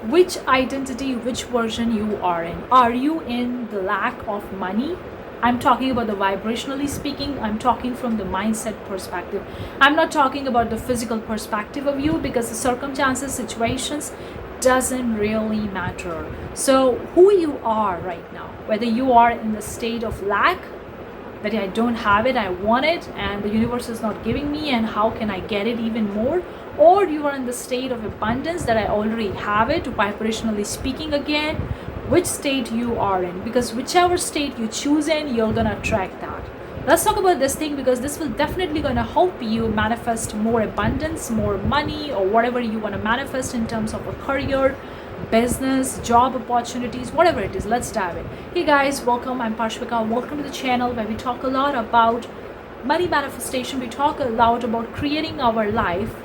which identity, which version you are in. Are you in the lack of money? I'm talking about the vibrationally speaking. I'm talking from the mindset perspective. I'm not talking about the physical perspective of you, because the circumstances, situations doesn't really matter. So who you are right now, whether you are in the state of lack, that I don't have it, I want it, and the universe is not giving me, and how can I get it even more? Or you are in the state of abundance, that I already have it, vibrationally speaking again, which state you are in, because whichever state you choose in, you're gonna attract that. Let's talk about this thing, because this will definitely gonna help you manifest more abundance, more money, or whatever you want to manifest in terms of a career, business, job opportunities, whatever it is. Let's dive in. Hey guys, welcome. I'm Parshvika. Welcome to the channel where we talk a lot about money manifestation. We talk a lot about creating our life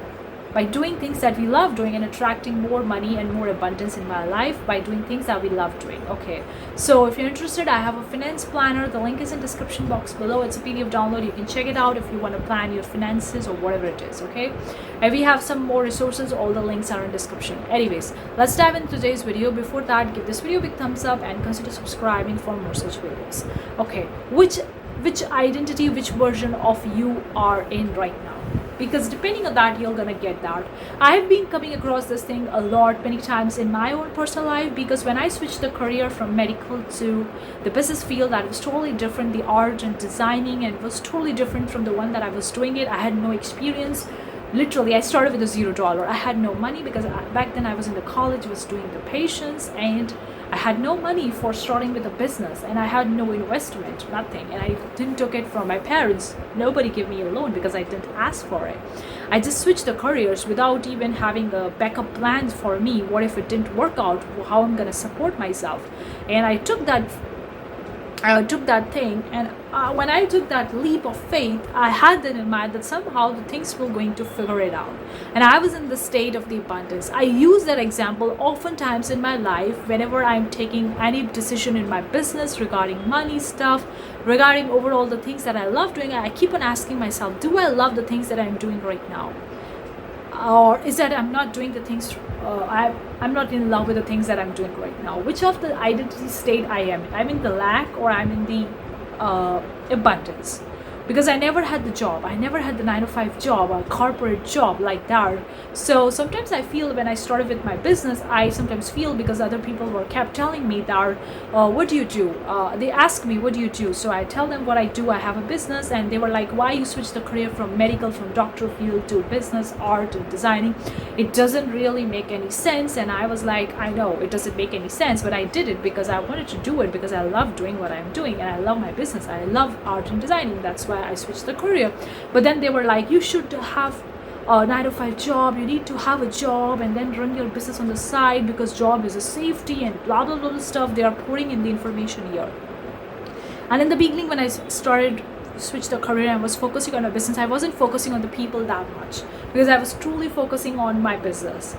by doing things that we love doing and attracting more money and more abundance in my life by doing things that we love doing. Okay, so if you're interested, I have a finance planner. The link is in description box below. It's a PDF download. You can check it out if you want to plan your finances or whatever it is. Okay, and we have some more resources. All the links are in description. Anyways, let's dive into today's video. Before that, give this video a big thumbs up and consider subscribing for more such videos. Okay, which identity, which version of you are in right now, because depending on that, you're gonna get that. I've been coming across this thing a lot, many times in my own personal life, because when I switched the career from medical to the business field, that was totally different. The art and designing, and it was totally different from the one that I was doing it. I had no experience. Literally, I started with a $0. I had no money, because back then I was in the college, was doing the patients, and I had no money for starting with a business, and I had no investment, nothing, and I didn't took it from my parents. Nobody gave me a loan because I didn't ask for it. I just switched the careers without even having a backup plan for me. What if it didn't work out? How I'm gonna support myself? And I took that thing, and when I took that leap of faith, I had that in mind that somehow the things were going to figure it out, and I was in the state of the abundance. I use that example oftentimes in my life whenever I'm taking any decision in my business regarding money stuff, regarding overall the things that I love doing. I keep on asking myself, do I love the things that I'm doing right now? Or is that I'm not doing the things, I'm not in love with the things that I'm doing right now? Which of the identity state I am in? I'm in the lack, or I'm in the abundance? Because I never had the job. I never had the 9 to 5 job or corporate job like that. So sometimes I feel when I started with my business, I sometimes feel, because other people were kept telling me that, what do you do? They ask me, what do you do? So I tell them what I do. I have a business, and they were like, why you switch the career from medical, from doctor field to business, art and designing? It doesn't really make any sense. And I was like, I know it doesn't make any sense, but I did it because I wanted to do it, because I love doing what I'm doing, and I love my business. I love art and designing. That's why I switched the career. But then they were like, you should have a 9 to 5 job. You need to have a job and then run your business on the side, because job is a safety and blah blah blah stuff. They are pouring in the information here. And in the beginning, when I started switch the career and was focusing on a business, I wasn't focusing on the people that much, because I was truly focusing on my business.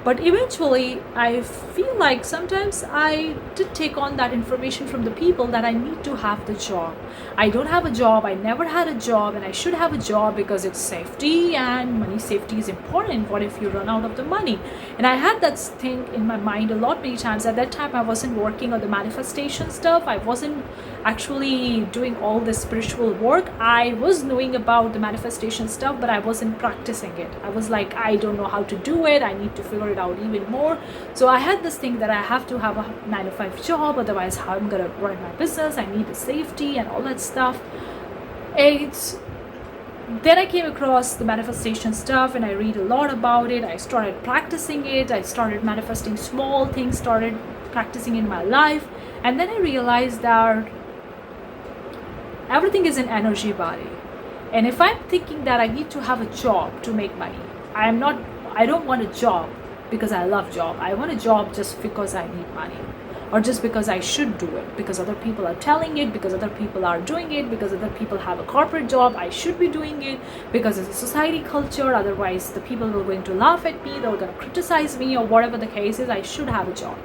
But eventually, I feel like sometimes I did take on that information from the people, that I need to have the job. I don't have a job. I never had a job, and I should have a job because it's safety, and money safety is important. What if you run out of the money? And I had that thing in my mind a lot, many times. At that time, I wasn't working on the manifestation stuff. I wasn't actually doing all the spiritual work. I was knowing about the manifestation stuff, but I wasn't practicing it. I was like, I don't know how to do it. I need to figure it out even more. So I had this thing that I have to have a 9 to 5 job, otherwise how I'm gonna run my business. I need the safety and all that stuff. Then I came across the manifestation stuff, and I read a lot about it. I started practicing it. I started manifesting small things, started practicing in my life, and then I realized that everything is an energy body. And if I'm thinking that I need to have a job to make money, I don't want a job because I love job. I want a job just because I need money, or just because I should do it, because other people are telling it, because other people are doing it, because other people have a corporate job, I should be doing it, because it's a society culture. Otherwise the people are going to laugh at me, they're going to criticize me, or whatever the case is. I should have a job.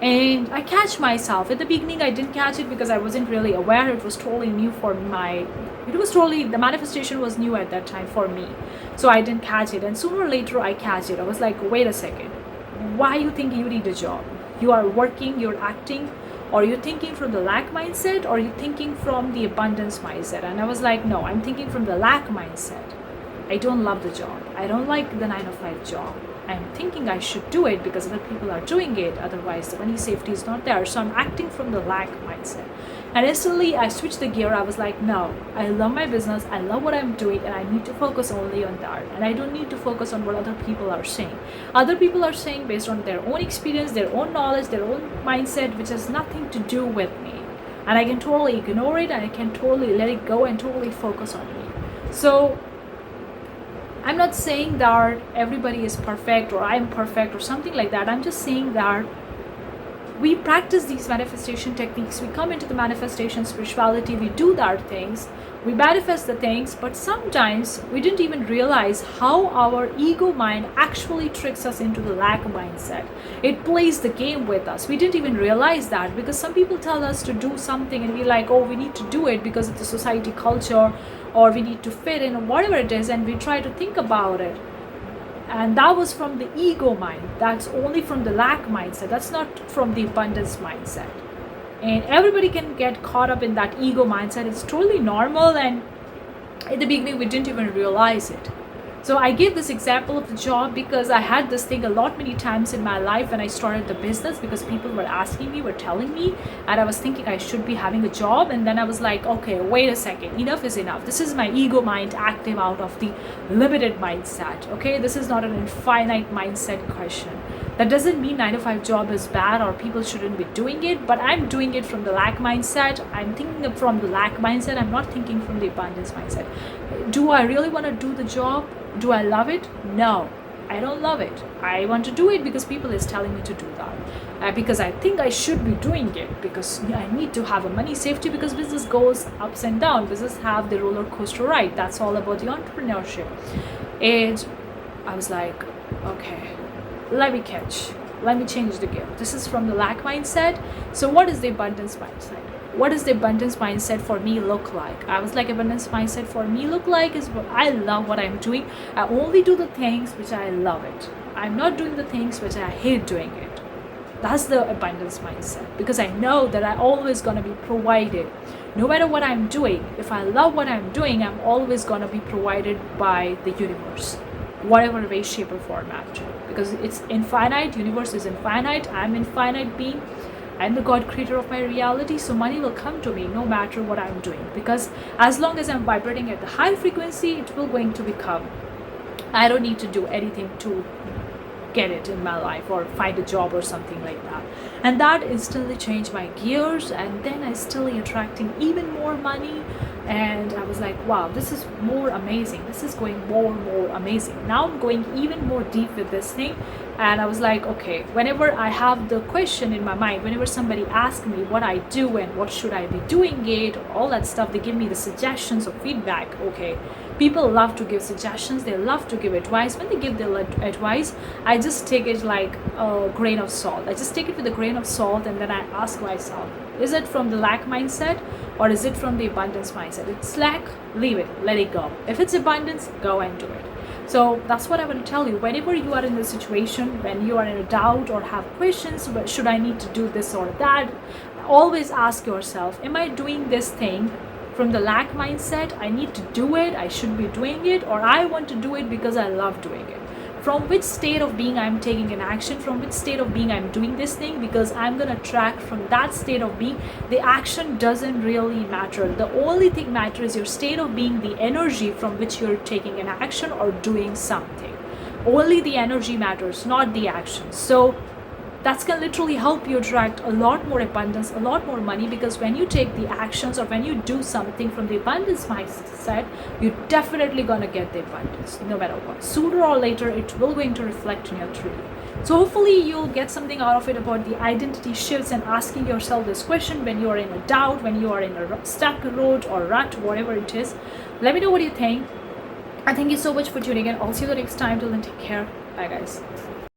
And I catch myself. At the beginning I didn't catch it because I wasn't really aware. It was totally new for the manifestation was new at that time for me. So I didn't catch it, and sooner or later I catch it. I was like, wait a second, why you think you need a job? You are working, you're acting, or you're thinking from the lack mindset, or you're thinking from the abundance mindset? And I was like, no, I'm thinking from the lack mindset. I don't love the job. I don't like the 9 to 5 job. I'm thinking I should do it because other people are doing it. Otherwise, the money safety is not there. So I'm acting from the lack mindset. And instantly, I switched the gear. I was like, no, I love my business. I love what I'm doing. And I need to focus only on that. And I don't need to focus on what other people are saying. Other people are saying based on their own experience, their own knowledge, their own mindset, which has nothing to do with me. And I can totally ignore it. And I can totally let it go and totally focus on me. So I'm not saying that everybody is perfect or I'm perfect or something like that. I'm just saying that we practice these manifestation techniques. We come into the manifestation spirituality. We do that things. We manifest the things. But sometimes we didn't even realize how our ego mind actually tricks us into the lack mindset. It plays the game with us. We didn't even realize that, because some people tell us to do something and we're like, oh, we need to do it because it's a society culture, or we need to fit in, or whatever it is, and we try to think about it. And that was from the ego mind. That's only from the lack mindset. That's not from the abundance mindset. And everybody can get caught up in that ego mindset. It's totally normal, and in the beginning we didn't even realize it. So I gave this example of the job because I had this thing many times in my life when I started the business, because people were asking me, were telling me, and I was thinking I should be having a job. And then I was like, okay, wait a second, enough is enough. This is my ego mind active out of the limited mindset. Okay, this is not an infinite mindset question. That doesn't mean 9 to 5 job is bad or people shouldn't be doing it, but I'm doing it from the lack mindset. I'm thinking from the lack mindset. I'm not thinking from the abundance mindset. Do I really want to do the job? Do I love it? No, I don't love it. I want to do it because people is telling me to do that. Because I think I should be doing it, because I need to have a money safety, because business goes ups and down. Business have the roller coaster ride. That's all about the entrepreneurship. And I was like, okay, let me change the gear. This is from the lack mindset. So what is the abundance mindset? What does the abundance mindset for me look like? I was like, abundance mindset for me look like is what I love what I'm doing. I only do the things which I love it. I'm not doing the things which I hate doing it. That's the abundance mindset, because I know that I'm always going to be provided. No matter what I'm doing, if I love what I'm doing, I'm always going to be provided by the universe, whatever way, shape or format, because it's infinite. Universe is infinite. I'm infinite being. I'm the God creator of my reality, so money will come to me no matter what I'm doing, because as long as I'm vibrating at the high frequency, it will going to become. I don't need to do anything to get it in my life or find a job or something like that. And that instantly changed my gears, and then I started attracting even more money. And I was like, wow, this is more amazing. This is going more and more amazing. Now I'm going even more deep with this thing. And I was like, okay, whenever I have the question in my mind, whenever somebody asks me what I do and what should I be doing it, all that stuff, they give me the suggestions or feedback. Okay, people love to give suggestions. They love to give advice. When they give their advice, I just take it like a grain of salt. I just take it with a grain of salt, and then I ask myself, is it from the lack mindset or is it from the abundance mindset? It's lack, leave it, let it go. If it's abundance, go and do it. So that's what I want to tell you. Whenever you are in a situation, when you are in a doubt or have questions, should I need to do this or that, always ask yourself, am I doing this thing from the lack mindset? I need to do it, I should be doing it, or I want to do it because I love doing it. From which state of being I'm taking an action, from which state of being I'm doing this thing, because I'm going to track from that state of being. The action doesn't really matter. The only thing matters is your state of being, the energy from which you're taking an action or doing something. Only the energy matters, not the action. So that's going to literally help you attract a lot more abundance, a lot more money, because when you take the actions or when you do something from the abundance mindset, you're definitely going to get the abundance no matter what. Sooner or later, it will going to reflect in your 3D. So hopefully you'll get something out of it about the identity shifts and asking yourself this question when you are in a doubt, when you are in a stuck road or rut, whatever it is. Let me know what you think. And thank you so much for tuning in. I'll see you the next time. Till then, take care. Bye guys.